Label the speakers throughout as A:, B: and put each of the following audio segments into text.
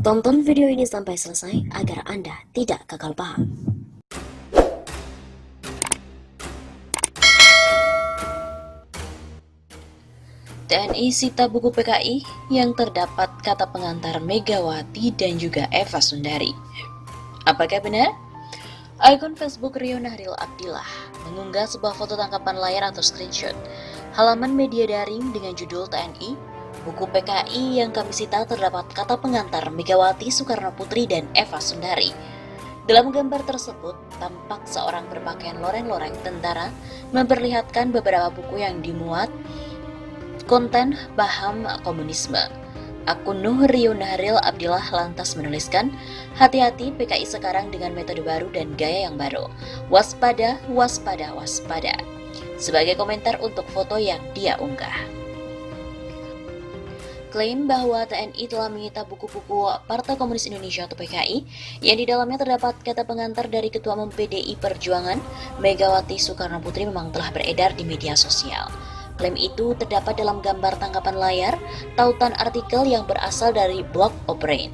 A: Tonton video ini sampai selesai agar Anda tidak gagal paham. TNI sita buku PKI yang terdapat kata pengantar Megawati dan juga Eva Sundari. Apakah benar? Akun Facebook Rio Nahril Abdillah mengunggah sebuah foto tangkapan layar atau screenshot halaman media daring dengan judul TNI buku PKI yang kami sita terdapat kata pengantar Megawati Soekarno Putri dan Eva Sundari. Dalam gambar tersebut, tampak seorang berpakaian loreng-loreng tentara memperlihatkan beberapa buku yang dimuat konten paham komunisme. Akun Nuh Rio Nahril Abdillah lantas menuliskan, hati-hati PKI sekarang dengan metode baru dan gaya yang baru. Waspada, waspada, waspada. Sebagai komentar untuk foto yang dia unggah. Klaim bahwa TNI telah menyita buku-buku Partai Komunis Indonesia atau PKI yang di dalamnya terdapat kata pengantar dari Ketua Umum PDI Perjuangan Megawati Soekarno Putri memang telah beredar di media sosial. Klaim itu terdapat dalam gambar tangkapan layar tautan artikel yang berasal dari blog Operain.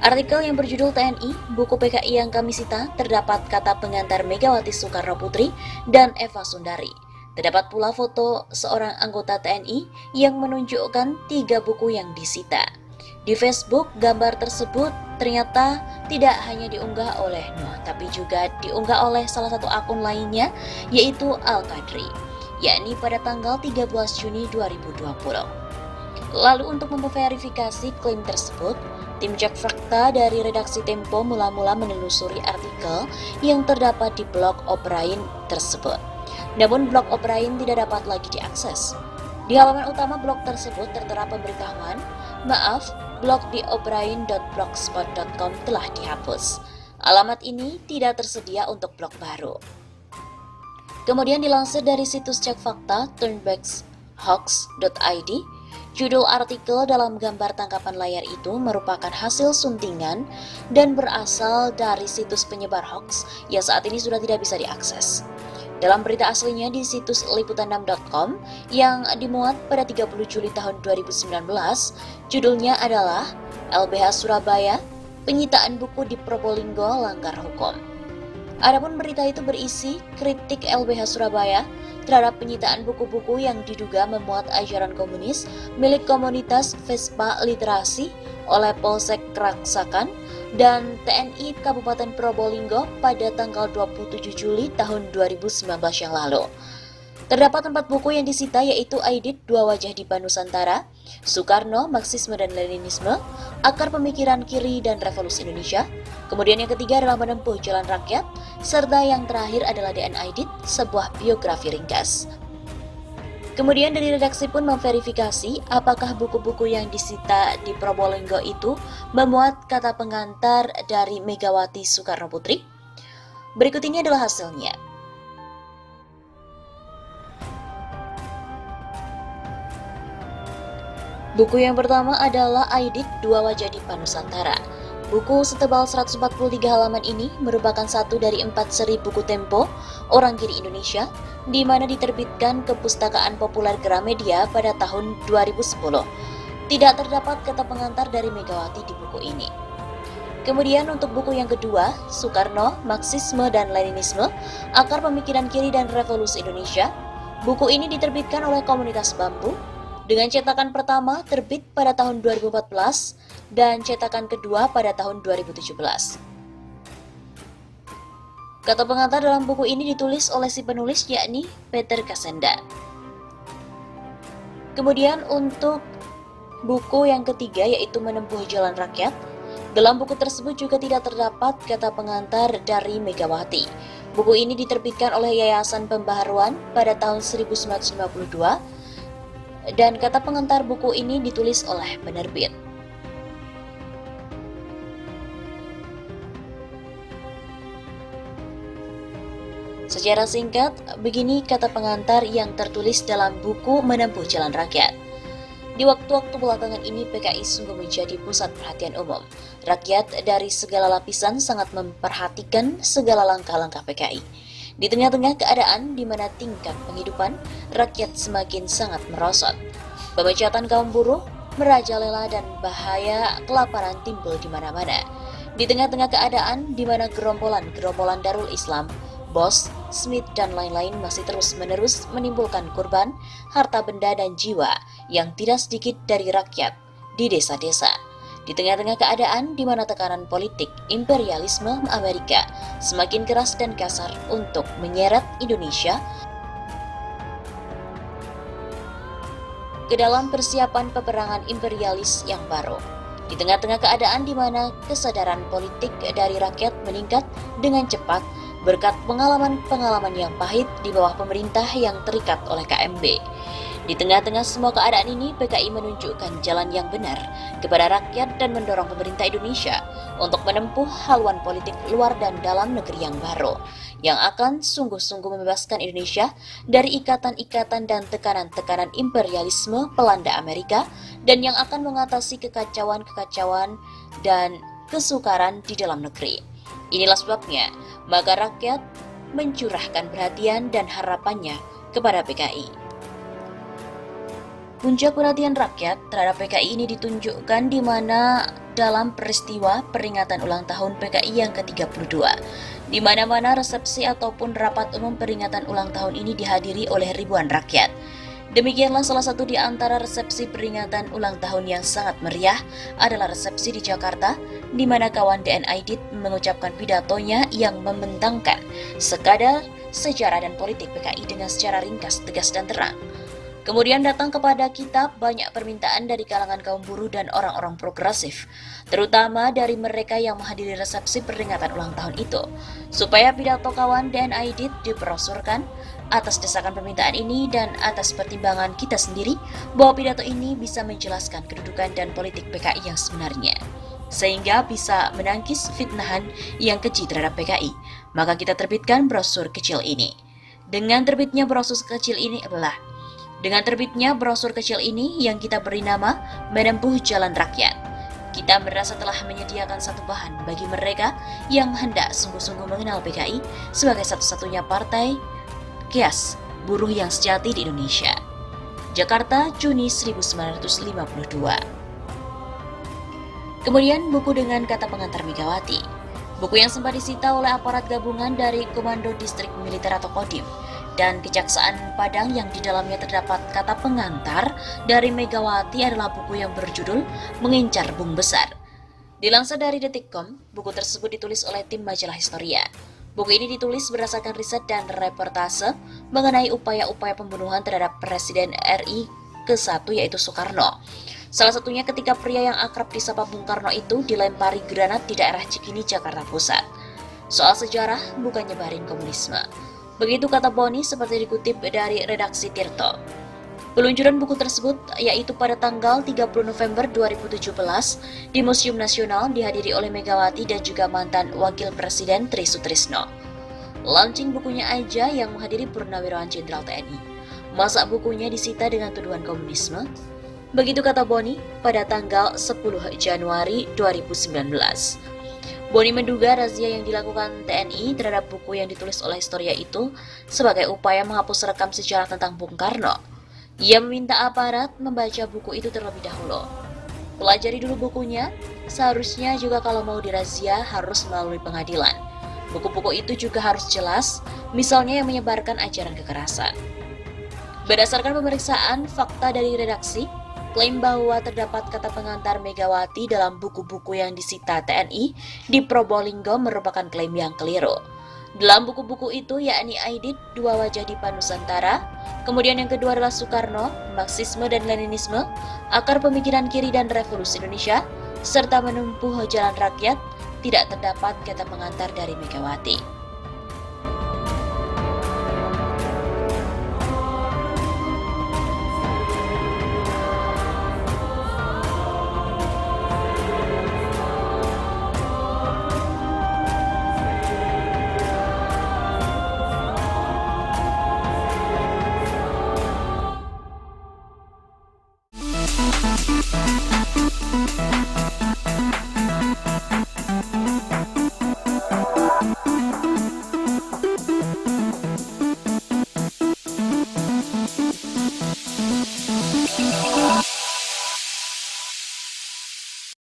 A: Artikel yang berjudul TNI, buku PKI yang kami sita, terdapat kata pengantar Megawati Soekarno Putri dan Eva Sundari. Terdapat pula foto seorang anggota TNI yang menunjukkan 3 buku yang disita. Di Facebook, gambar tersebut ternyata tidak hanya diunggah oleh Nuh, tapi juga diunggah oleh salah satu akun lainnya, yaitu Al-Qadri, yakni pada tanggal 13 Juni 2020. Lalu untuk memverifikasi klaim tersebut, tim cek fakta dari redaksi Tempo mula-mula menelusuri artikel yang terdapat di blog Operain tersebut. Namun blog Operain tidak dapat lagi diakses. Di halaman utama blog tersebut tertera pemberitahuan, maaf, blog di operain.blogspot.com telah dihapus. Alamat ini tidak tersedia untuk blog baru. Kemudian dilansir dari situs cek fakta turnbackhoax.id, judul artikel dalam gambar tangkapan layar itu merupakan hasil suntingan dan berasal dari situs penyebar hoax yang saat ini sudah tidak bisa diakses. Dalam berita aslinya di situs liputan6.com yang dimuat pada 30 Juli tahun 2019, judulnya adalah LBH Surabaya, penyitaan buku di Probolinggo langgar hukum. Adapun berita itu berisi kritik LBH Surabaya terhadap penyitaan buku-buku yang diduga memuat ajaran komunis milik komunitas Vespa Literasi oleh Polsek Keraksakan dan TNI Kabupaten Probolinggo pada tanggal 27 Juli tahun 2019 yang lalu. Terdapat 4 buku yang disita, yaitu Aidit, Dua Wajah di Nusantara, Soekarno, Marxisme dan Leninisme, Akar Pemikiran Kiri dan Revolusi Indonesia. Kemudian yang ketiga adalah Menempuh Jalan Rakyat, serta yang terakhir adalah DN Aidit, sebuah biografi ringkas. Kemudian dari redaksi pun memverifikasi apakah buku-buku yang disita di Probolinggo itu memuat kata pengantar dari Megawati Soekarno Putri. Berikut ini adalah hasilnya. Buku yang pertama adalah Aidit, Dua Wajah di Nusantara. Buku setebal 143 halaman ini merupakan satu dari 4 seri buku Tempo Orang Kiri Indonesia, di mana diterbitkan ke Pustakaan Populer Gramedia pada tahun 2010. Tidak terdapat kata pengantar dari Megawati di buku ini. Kemudian untuk buku yang kedua, Soekarno, Marxisme dan Leninisme, Akar Pemikiran Kiri dan Revolusi Indonesia. Buku ini diterbitkan oleh Komunitas Bambu, dengan cetakan pertama terbit pada tahun 2014 dan cetakan kedua pada tahun 2017. Kata pengantar dalam buku ini ditulis oleh si penulis, yakni Peter Kasenda. Kemudian untuk buku yang ketiga, yaitu Menempuh Jalan Rakyat, dalam buku tersebut juga tidak terdapat kata pengantar dari Megawati. Buku ini diterbitkan oleh Yayasan Pembaharuan pada tahun 1952 dan kata pengantar buku ini ditulis oleh penerbit. Secara singkat, begini kata pengantar yang tertulis dalam buku Menempuh Jalan Rakyat. Di waktu-waktu belakangan ini PKI sungguh menjadi pusat perhatian umum. Rakyat dari segala lapisan sangat memperhatikan segala langkah-langkah PKI. Di tengah-tengah keadaan di mana tingkat penghidupan rakyat semakin sangat merosot, pemecatan kaum buruh, merajalela dan bahaya kelaparan timbul di mana-mana. Di tengah-tengah keadaan di mana gerombolan Darul Islam, Bos, Smith, dan lain-lain masih terus-menerus menimbulkan korban, harta benda dan jiwa yang tidak sedikit dari rakyat di desa-desa. Di tengah-tengah keadaan di mana tekanan politik imperialisme Amerika semakin keras dan kasar untuk menyeret Indonesia ke dalam persiapan peperangan imperialis yang baru. Di tengah-tengah keadaan di mana kesadaran politik dari rakyat meningkat dengan cepat berkat pengalaman-pengalaman yang pahit di bawah pemerintah yang terikat oleh KMB. Di tengah-tengah semua keadaan ini, PKI menunjukkan jalan yang benar kepada rakyat dan mendorong pemerintah Indonesia untuk menempuh haluan politik luar dan dalam negeri yang baru, yang akan sungguh-sungguh membebaskan Indonesia dari ikatan-ikatan dan tekanan-tekanan imperialisme Belanda Amerika, dan yang akan mengatasi kekacauan-kekacauan dan kesukaran di dalam negeri. Inilah sebabnya, maka rakyat mencurahkan perhatian dan harapannya kepada PKI. Puncak perhatian rakyat terhadap PKI ini ditunjukkan di mana dalam peristiwa peringatan ulang tahun PKI yang ke-32. Di mana-mana resepsi ataupun rapat umum peringatan ulang tahun ini dihadiri oleh ribuan rakyat. Demikianlah salah satu di antara resepsi peringatan ulang tahun yang sangat meriah adalah resepsi di Jakarta, di mana kawan DN Aidit mengucapkan pidatonya yang membentangkan sekadar sejarah dan politik PKI dengan secara ringkas, tegas, dan terang. Kemudian datang kepada kita banyak permintaan dari kalangan kaum buruh dan orang-orang progresif, terutama dari mereka yang menghadiri resepsi peringatan ulang tahun itu, supaya pidato kawan DN Aidit diperosurkan. Atas desakan permintaan ini dan atas pertimbangan kita sendiri bahwa pidato ini bisa menjelaskan kedudukan dan politik PKI yang sebenarnya, sehingga bisa menangkis fitnahan yang keji terhadap PKI, maka kita terbitkan brosur kecil ini. Dengan terbitnya brosur kecil ini yang kita beri nama Menempuh Jalan Rakyat, kita merasa telah menyediakan satu bahan bagi mereka yang hendak sungguh-sungguh mengenal PKI sebagai satu-satunya partai kias buruh yang sejati di Indonesia. Jakarta, Juni 1952. Kemudian buku dengan kata pengantar Megawati. Buku yang sempat disita oleh aparat gabungan dari Komando Distrik Militer atau Kodim dan Kejaksaan Padang yang di dalamnya terdapat kata pengantar dari Megawati adalah buku yang berjudul Mengincar Bung Besar. Dilansir dari Detikcom, buku tersebut ditulis oleh tim majalah Historia. Buku ini ditulis berdasarkan riset dan reportase mengenai upaya-upaya pembunuhan terhadap Presiden RI ke-1 yaitu Soekarno. Salah satunya ketika pria yang akrab disapa Bung Karno itu dilempari granat di daerah Cikini, Jakarta Pusat. Soal sejarah bukan nyebarin komunisme. Begitu kata Boni seperti dikutip dari redaksi Tirto. Peluncuran buku tersebut yaitu pada tanggal 30 November 2017 di Museum Nasional dihadiri oleh Megawati dan juga mantan Wakil Presiden Tri Sutrisno. Launching bukunya aja yang menghadiri Purnawirawan Jenderal TNI. Masa bukunya disita dengan tuduhan komunisme? Begitu kata Boni pada tanggal 10 Januari 2019. Boni menduga razia yang dilakukan TNI terhadap buku yang ditulis oleh Historia itu sebagai upaya menghapus rekam sejarah tentang Bung Karno. Ia meminta aparat membaca buku itu terlebih dahulu. Pelajari dulu bukunya, seharusnya juga kalau mau dirazia harus melalui pengadilan. Buku-buku itu juga harus jelas, misalnya yang menyebarkan ajaran kekerasan. Berdasarkan pemeriksaan fakta dari redaksi, klaim bahwa terdapat kata pengantar Megawati dalam buku-buku yang disita TNI di Probolinggo merupakan klaim yang keliru. Dalam buku-buku itu yakni Aidit, Dua Wajah Dipa Nusantara, kemudian yang kedua adalah Soekarno, Marxisme dan Leninisme, Akar Pemikiran Kiri dan Revolusi Indonesia, serta Menempuh Jalan Rakyat, tidak terdapat kata pengantar dari Megawati.